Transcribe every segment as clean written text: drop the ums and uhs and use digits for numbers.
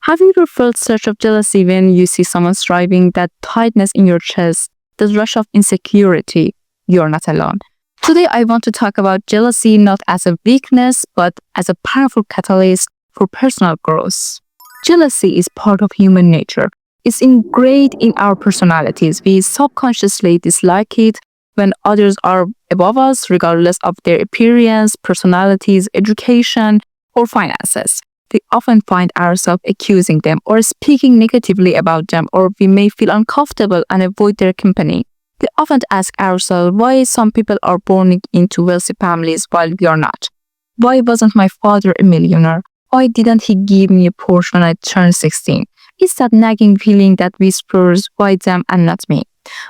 Have you ever felt such of jealousy when you see someone striving, that tightness in your chest, the rush of insecurity? You're not alone. Today, I want to talk about jealousy not as a weakness, but as a powerful catalyst for personal growth. Jealousy is part of human nature. It's ingrained in our personalities. We subconsciously dislike it when others are above us, regardless of their appearance, personalities, education, or finances. We often find ourselves accusing them or speaking negatively about them, or we may feel uncomfortable and avoid their company. We often ask ourselves why some people are born into wealthy families while we are not. Why wasn't my father a millionaire? Why didn't he give me a Porsche when I turned 16? It's that nagging feeling that whispers, why them and not me?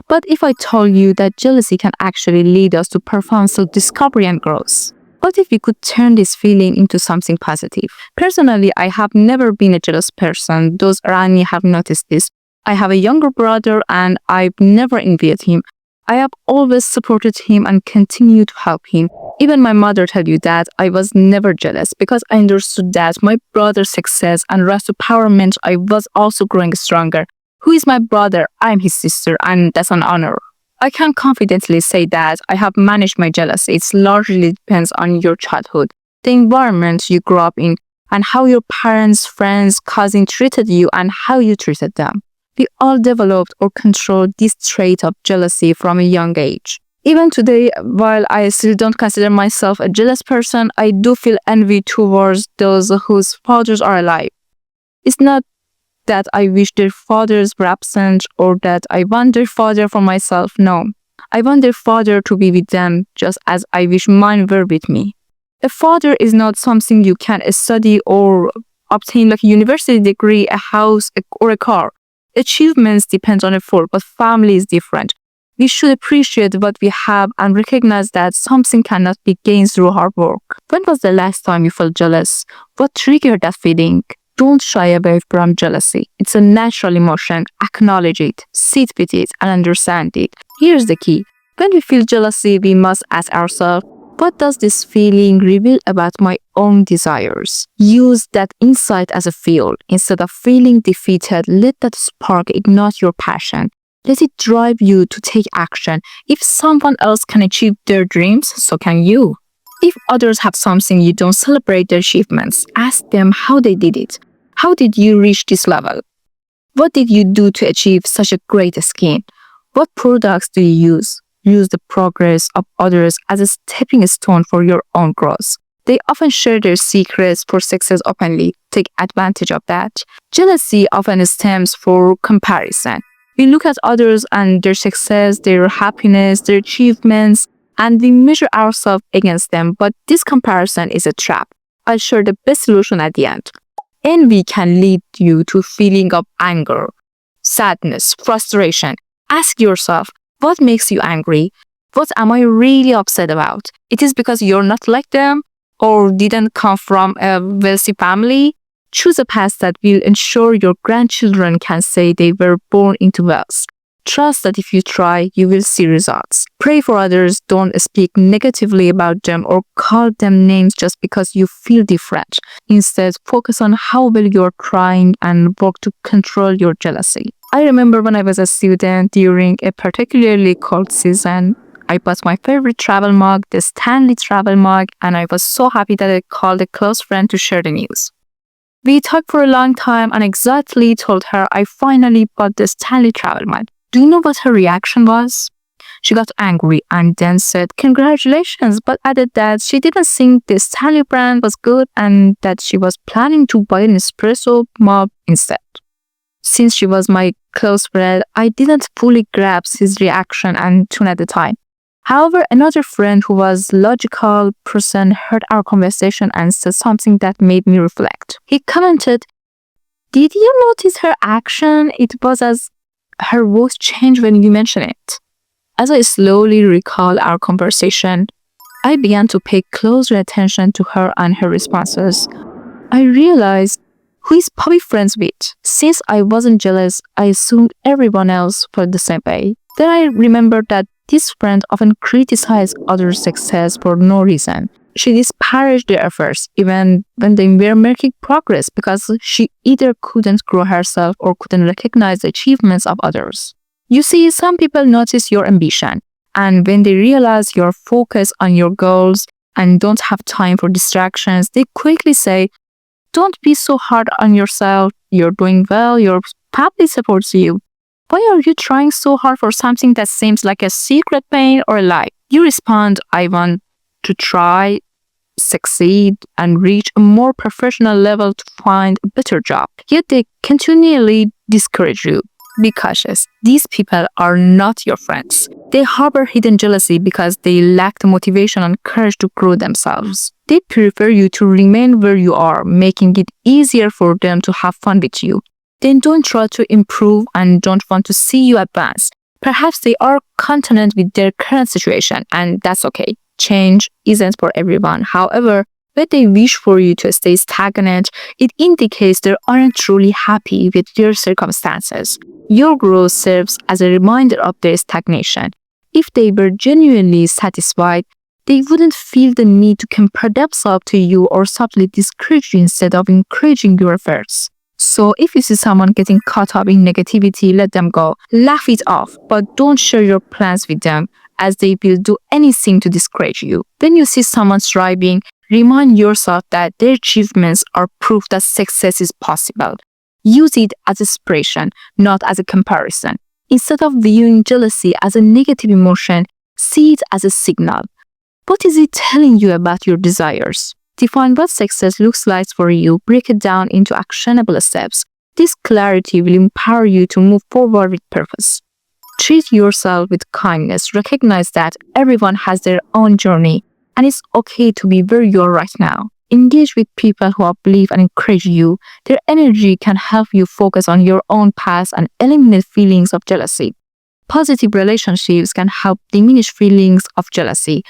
But if I told you that jealousy can actually lead us to profound self-discovery and growth? What if we could turn this feeling into something positive? Personally, I have never been a jealous person. Those around me have noticed this. I have a younger brother and I've never envied him. I have always supported him and continue to help him. Even my mother tells you that I was never jealous because I understood that my brother's success and rise to power meant I was also growing stronger. Who is my brother? I'm his sister, and that's an honor. I can confidently say that I have managed my jealousy. It largely depends on your childhood, the environment you grew up in, and how your parents, friends, cousins treated you and how you treated them. We all developed or controlled this trait of jealousy from a young age. Even today, while I still don't consider myself a jealous person, I do feel envy towards those whose fathers are alive. It's not that I wish their fathers were absent or that I want their father for myself. No, I want their father to be with them just as I wish mine were with me. A father is not something you can study or obtain like a university degree, a house, or a car. Achievements depend on effort, but family is different. We should appreciate what we have and recognize that something cannot be gained through hard work. When was the last time you felt jealous? What triggered that feeling? Don't shy away from jealousy. It's a natural emotion. Acknowledge it, sit with it, and understand it. Here's the key. When we feel jealousy, we must ask ourselves, what does this feeling reveal about my own desires? Use that insight as a fuel. Instead of feeling defeated, let that spark ignite your passion. Let it drive you to take action. If someone else can achieve their dreams, so can you. If others have something you don't, celebrate their achievements. Ask them how they did it. How did you reach this level? What did you do to achieve such a great skin? What products do you use? Use the progress of others as a stepping stone for your own growth. They often share their secrets for success openly. Take advantage of that. Jealousy often stems from comparison. We look at others and their success, their happiness, their achievements, and we measure ourselves against them. But this comparison is a trap. I'll share the best solution at the end. Envy can lead you to a feeling of anger, sadness, frustration. Ask yourself, what makes you angry? What am I really upset about? It is because you're not like them or didn't come from a wealthy family? Choose a path that will ensure your grandchildren can say they were born into wealth. Trust that if you try, you will see results. Pray for others. Don't speak negatively about them or call them names just because you feel different. Instead, focus on how well you're trying and work to control your jealousy. I remember when I was a student during a particularly cold season, I bought my favorite travel mug, the Stanley travel mug, and I was so happy that I called a close friend to share the news. We talked for a long time and exactly told her I finally bought the Stanley travel mug. Do you know what her reaction was? She got angry and then said, "Congratulations," but added that she didn't think the Stanley brand was good and that she was planning to buy an espresso mug instead. Since she was my close friend, I didn't fully grasp his reaction and tune at the time. However, another friend who was a logical person heard our conversation and said something that made me reflect. He commented, "Did you notice her action? It was as her voice changed when you mentioned it." As I slowly recall our conversation, I began to pay closer attention to her and her responses. I realized who is Bobby friends with. Since I wasn't jealous, I assumed everyone else felt the same way. Then I remembered that this friend often criticized others' success for no reason. She disparaged their efforts even when they were making progress because she either couldn't grow herself or couldn't recognize the achievements of others. You see, some people notice your ambition, and when they realize you're focused on your goals and don't have time for distractions, they quickly say, "Don't be so hard on yourself. You're doing well. Your family supports you. Why are you trying so hard for something that seems like a secret pain or a lie?" You respond, "I want to try, succeed, and reach a more professional level to find a better job." Yet they continually discourage you. Be cautious. These people are not your friends. They harbor hidden jealousy because they lack the motivation and courage to grow themselves. They prefer you to remain where you are, making it easier for them to have fun with you. They don't try to improve and don't want to see you advance. Perhaps they are content with their current situation, and that's okay. Change isn't for everyone. However, when they wish for you to stay stagnant, it indicates they aren't truly happy with their circumstances. Your growth serves as a reminder of their stagnation. If they were genuinely satisfied, they wouldn't feel the need to compare themselves to you or subtly discourage you instead of encouraging your efforts. So if you see someone getting caught up in negativity, let them go. Laugh it off, but don't share your plans with them, as they will do anything to discourage you. When you see someone striving, remind yourself that their achievements are proof that success is possible. Use it as inspiration, not as a comparison. Instead of viewing jealousy as a negative emotion, see it as a signal. What is it telling you about your desires? Define what success looks like for you, break it down into actionable steps. This clarity will empower you to move forward with purpose. Treat yourself with kindness. Recognize that everyone has their own journey, and it's okay to be where you are right now. Engage with people who believe and encourage you. Their energy can help you focus on your own path and eliminate feelings of jealousy. Positive relationships can help diminish feelings of jealousy.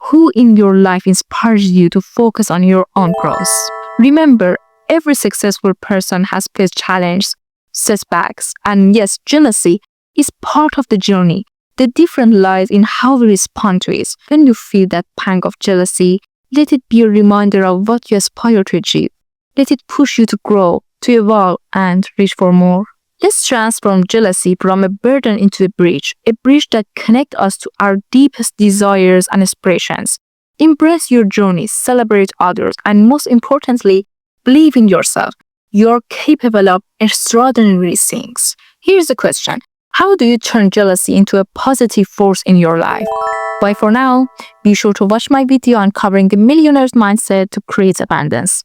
Who in your life inspires you to focus on your own growth? Remember, every successful person has faced challenges, setbacks, and yes, jealousy is part of the journey. The difference lies in how we respond to it. When you feel that pang of jealousy, let it be a reminder of what you aspire to achieve. Let it push you to grow, to evolve, and reach for more. Let's transform jealousy from a burden into a bridge that connects us to our deepest desires and aspirations. Embrace your journey, celebrate others, and most importantly, believe in yourself. You're capable of extraordinary things. Here's the question. How do you turn jealousy into a positive force in your life? Bye for now. Be sure to watch my video on covering the millionaire's mindset to create abundance.